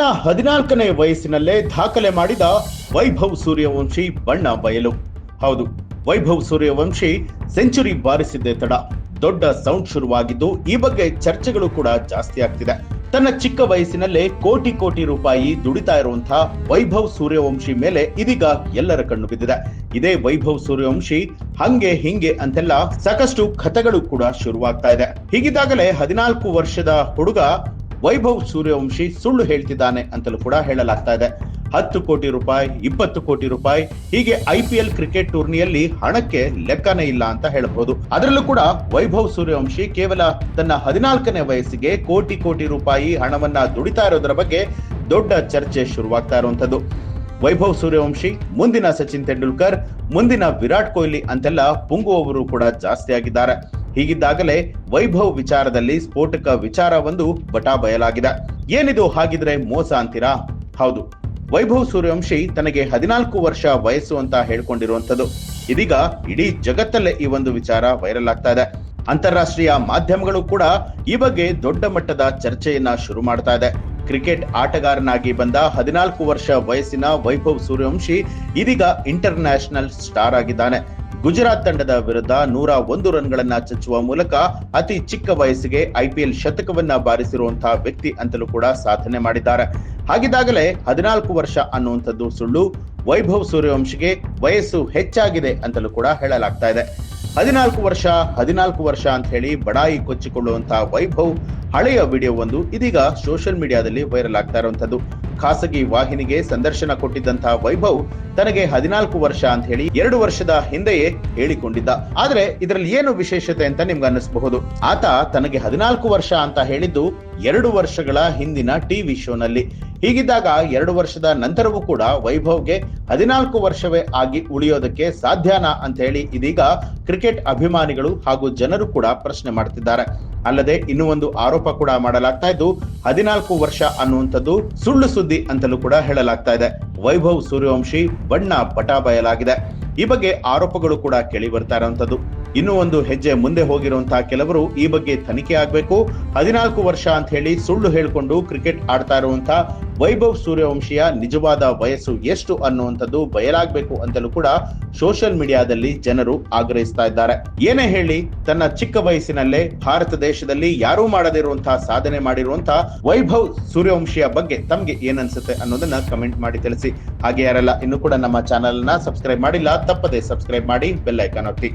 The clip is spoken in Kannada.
ತನ್ನ 14ನೇ ವಯಸ್ಸಿನಲ್ಲೇ ದಾಖಲೆ ಮಾಡಿದ ವೈಭವ್ ಸೂರ್ಯವಂಶಿ ಬಣ್ಣ ಬಯಲು. ಹೌದು, ವೈಭವ್ ಸೂರ್ಯವಂಶಿ ಸೆಂಚುರಿ ಬಾರಿಸಿದ್ದೇ ತಡ. ದೊಡ್ಡ ಸೌಂಡ್ ಶುರುವಾಗಿದ್ದು ಈ ಬಗ್ಗೆ ಚರ್ಚೆಗಳು ಕೂಡ ಜಾಸ್ತಿ ಆಗ್ತಿದೆ. ತನ್ನ ಚಿಕ್ಕ ವಯಸ್ಸಿನಲ್ಲೇ ಕೋಟಿ ರೂಪಾಯಿ ದುಡಿತಾ ಇರುವಂತಹ ವೈಭವ್ ಸೂರ್ಯವಂಶಿ ಮೇಲೆ ಇದೀಗ ಎಲ್ಲರ ಕಣ್ಣು ಬಿದ್ದಿದೆ. ಇದೇ ವೈಭವ್ ಸೂರ್ಯವಂಶಿ ಹಂಗೆ ಹಿಂಗೆ ಅಂತೆಲ್ಲ ಸಾಕಷ್ಟು ಕಥೆಗಳು ಕೂಡ ಶುರುವಾಗ್ತಾ ಇದೆ. ಹೀಗಿದ್ದಾಗಲೇ 14 ವರ್ಷದ ಹುಡುಗ ವೈಭವ್ ಸೂರ್ಯವಂಶಿ ಸುಳ್ಳು ಹೇಳ್ತಿದ್ದಾನೆ ಅಂತಲೂ ಕೂಡ ಹೇಳಲಾಗ್ತಾ ಇದೆ. 10 ಕೋಟಿ ರೂಪಾಯಿ, 20 ಕೋಟಿ ರೂಪಾಯಿ, ಹೀಗೆ IPL ಕ್ರಿಕೆಟ್ ಟೂರ್ನಿಯಲ್ಲಿ ಹಣಕ್ಕೆ ಲೆಕ್ಕನೇ ಇಲ್ಲ ಅಂತ ಹೇಳಬಹುದು. ಅದರಲ್ಲೂ ಕೂಡ ವೈಭವ್ ಸೂರ್ಯವಂಶಿ ಕೇವಲ ತನ್ನ 14ನೇ ವಯಸ್ಸಿಗೆ ಕೋಟಿ ರೂಪಾಯಿ ಹಣವನ್ನ ದುಡಿತಾ ಇರೋದ್ರ ಬಗ್ಗೆ ದೊಡ್ಡ ಚರ್ಚೆ ಶುರುವಾಗ್ತಾ ಇರುವಂತದ್ದು. ವೈಭವ್ ಸೂರ್ಯವಂಶಿ ಮುಂದಿನ ಸಚಿನ್ ತೆಂಡೂಲ್ಕರ್, ಮುಂದಿನ ವಿರಾಟ್ ಕೊಹ್ಲಿ ಅಂತೆಲ್ಲ ಪುಂಗುವವರು ಕೂಡ ಜಾಸ್ತಿ ಆಗಿದ್ದಾರೆ. ಹೀಗಿದ್ದಾಗಲೇ ವೈಭವ್ ವಿಚಾರದಲ್ಲಿ ಸ್ಫೋಟಕ ವಿಚಾರ ಒಂದು ಬಟಾ ಬಯಲಾಗಿದೆ. ಏನಿದು ಹಾಗಿದ್ರೆ ಮೋಸ ಅಂತೀರಾ? ಹೌದು, ವೈಭವ್ ಸೂರ್ಯವಂಶಿ ತನಗೆ 14 ವರ್ಷ ವಯಸ್ಸು ಅಂತ ಹೇಳ್ಕೊಂಡಿರುವಂತದ್ದು. ಇದೀಗ ಇಡೀ ಜಗತ್ತಲ್ಲೇ ಈ ಒಂದು ವಿಚಾರ ವೈರಲ್ ಆಗ್ತಾ ಇದೆ. ಅಂತಾರಾಷ್ಟ್ರೀಯ ಮಾಧ್ಯಮಗಳು ಕೂಡ ಈ ಬಗ್ಗೆ ದೊಡ್ಡ ಮಟ್ಟದ ಚರ್ಚೆಯನ್ನ ಶುರು ಮಾಡ್ತಾ ಇದೆ. ಕ್ರಿಕೆಟ್ ಆಟಗಾರನಾಗಿ ಬಂದ 14 ವರ್ಷ ವಯಸ್ಸಿನ ವೈಭವ್ ಸೂರ್ಯವಂಶಿ ಇದೀಗ ಇಂಟರ್ನ್ಯಾಷನಲ್ ಸ್ಟಾರ್ ಆಗಿದ್ದಾನೆ. ಗುಜರಾತ್ ತಂಡದ ವಿರುದ್ಧ 101 ರನ್ಗಳನ್ನ ಚಚ್ಚುವ ಮೂಲಕ ಅತಿ ಚಿಕ್ಕ ವಯಸ್ಸಿಗೆ IPL ಶತಕವನ್ನ ಬಾರಿಸಿರುವಂತಹ ವ್ಯಕ್ತಿ ಅಂತಲೂ ಕೂಡ ಸಾಧನೆ ಮಾಡಿದ್ದಾರೆ. ಹಾಗಿದ್ದಾಗಲೇ 14 ವರ್ಷ ಅನ್ನುವಂಥದ್ದು ಸುಳ್ಳು. ವೈಭವ್ ಸೂರ್ಯವಂಶಿಗೆ ವಯಸ್ಸು ಹೆಚ್ಚಾಗಿದೆ ಅಂತಲೂ ಕೂಡ ಹೇಳಲಾಗ್ತಾ ಇದೆ. 14 ವರ್ಷ ಅಂತ ಹೇಳಿ ಬಡಾಯಿ ಕೊಚ್ಚಿಕೊಳ್ಳುವಂತಹ ವೈಭವ್ ಹಳೆಯ ವಿಡಿಯೋ ಒಂದು ಇದೀಗ ಸೋಷಿಯಲ್ ಮೀಡಿಯಾದಲ್ಲಿ ವೈರಲ್ ಆಗ್ತಾ ಇರುವಂತದ್ದು. ಖಾಸಗಿ ವಾಹಿನಿಗೆ ಸಂದರ್ಶನ ಕೊಟ್ಟಿದ್ದಂತಹ ವೈಭವ್ ತನಗೆ 14 ವರ್ಷ ಅಂತ ಹೇಳಿ 2 ವರ್ಷದ ಹಿಂದೆಯೇ ಹೇಳಿಕೊಂಡಿದ್ದ. ಆದ್ರೆ ಇದರಲ್ಲಿ ಏನು ವಿಶೇಷತೆ ಅಂತ ನಿಮ್ಗೆ ಅನ್ನಿಸಬಹುದು. ಆತ ತನಗೆ 14 ವರ್ಷ ಅಂತ ಹೇಳಿದ್ದು 2 ವರ್ಷಗಳ ಹಿಂದಿನ ಟಿವಿ ಶೋನಲ್ಲಿ. ಹೀಗಿದ್ದಾಗ 2 ವರ್ಷದ ನಂತರವೂ ಕೂಡ ವೈಭವ್ಗೆ 14 ವರ್ಷವೇ ಆಗಿ ಉಳಿಯೋದಕ್ಕೆ ಸಾಧ್ಯನಾ ಅಂತ ಹೇಳಿ ಇದೀಗ ಕ್ರಿಕೆಟ್ ಅಭಿಮಾನಿಗಳು ಹಾಗೂ ಜನರು ಕೂಡ ಪ್ರಶ್ನೆ ಮಾಡ್ತಿದ್ದಾರೆ. ಅಲ್ಲದೆ ಇನ್ನೂ ಒಂದು ಆರೋಪ ಕೂಡ ಮಾಡಲಾಗ್ತಾ ಇದ್ದು 14 ವರ್ಷ ಅನ್ನುವಂಥದ್ದು ಸುಳ್ಳು ಸುದ್ದಿ ಅಂತಲೂ ಕೂಡ ಹೇಳಲಾಗ್ತಾ ಇದೆ. ವೈಭವ್ ಸೂರ್ಯವಂಶಿ ಬಣ್ಣ ಪಟಾ ಬಯಲಾಗಿದೆ. ಈ ಬಗ್ಗೆ ಆರೋಪಗಳು ಕೂಡ ಕೇಳಿ ಬರ್ತಾ ಇರುವಂತದ್ದು. ಇನ್ನೂ ಒಂದು ಹೆಜ್ಜೆ ಮುಂದೆ ಹೋಗಿರುವಂತಹ ಕೆಲವರು ಈ ಬಗ್ಗೆ ತನಿಖೆ ಆಗ್ಬೇಕು. 14 ವರ್ಷ ಅಂತ ಹೇಳಿ ಸುಳ್ಳು ಹೇಳ್ಕೊಂಡು ಕ್ರಿಕೆಟ್ ಆಡ್ತಾ ಇರುವಂತಹ ವೈಭವ್ ಸೂರ್ಯವಂಶಿಯ ನಿಜವಾದ ವಯಸ್ಸು ಎಷ್ಟು ಅನ್ನುವಂಥದ್ದು ಬಯಲಾಗಬೇಕು ಅಂತಲೂ ಕೂಡ ಸೋಷಿಯಲ್ ಮೀಡಿಯಾದಲ್ಲಿ ಜನರು ಆಗ್ರಹಿಸ್ತಾ ಇದ್ದಾರೆ. ಏನೇ ಹೇಳಿ ತನ್ನ ಚಿಕ್ಕ ವಯಸ್ಸಿನಲ್ಲೇ ಭಾರತ ದೇಶದಲ್ಲಿ ಯಾರೂ ಮಾಡದಿರುವಂತಹ ಸಾಧನೆ ಮಾಡಿರುವಂತಹ ವೈಭವ್ ಸೂರ್ಯವಂಶಿಯ ಬಗ್ಗೆ ತಮ್ಗೆ ಏನನ್ಸುತ್ತೆ ಅನ್ನೋದನ್ನ ಕಮೆಂಟ್ ಮಾಡಿ ತಿಳಿಸಿ. ಹಾಗೆ ಯಾರೆಲ್ಲ ಇನ್ನೂ ಕೂಡ ನಮ್ಮ ಚಾನೆಲ್ ನ ಸಬ್ಸ್ಕ್ರೈಬ್ ಮಾಡಿಲ್ಲ, ತಪ್ಪದೆ ಸಬ್ಸ್ಕ್ರೈಬ್ ಮಾಡಿ, ಬೆಲ್ ಐಕಾನ್ ಒತ್ತಿ.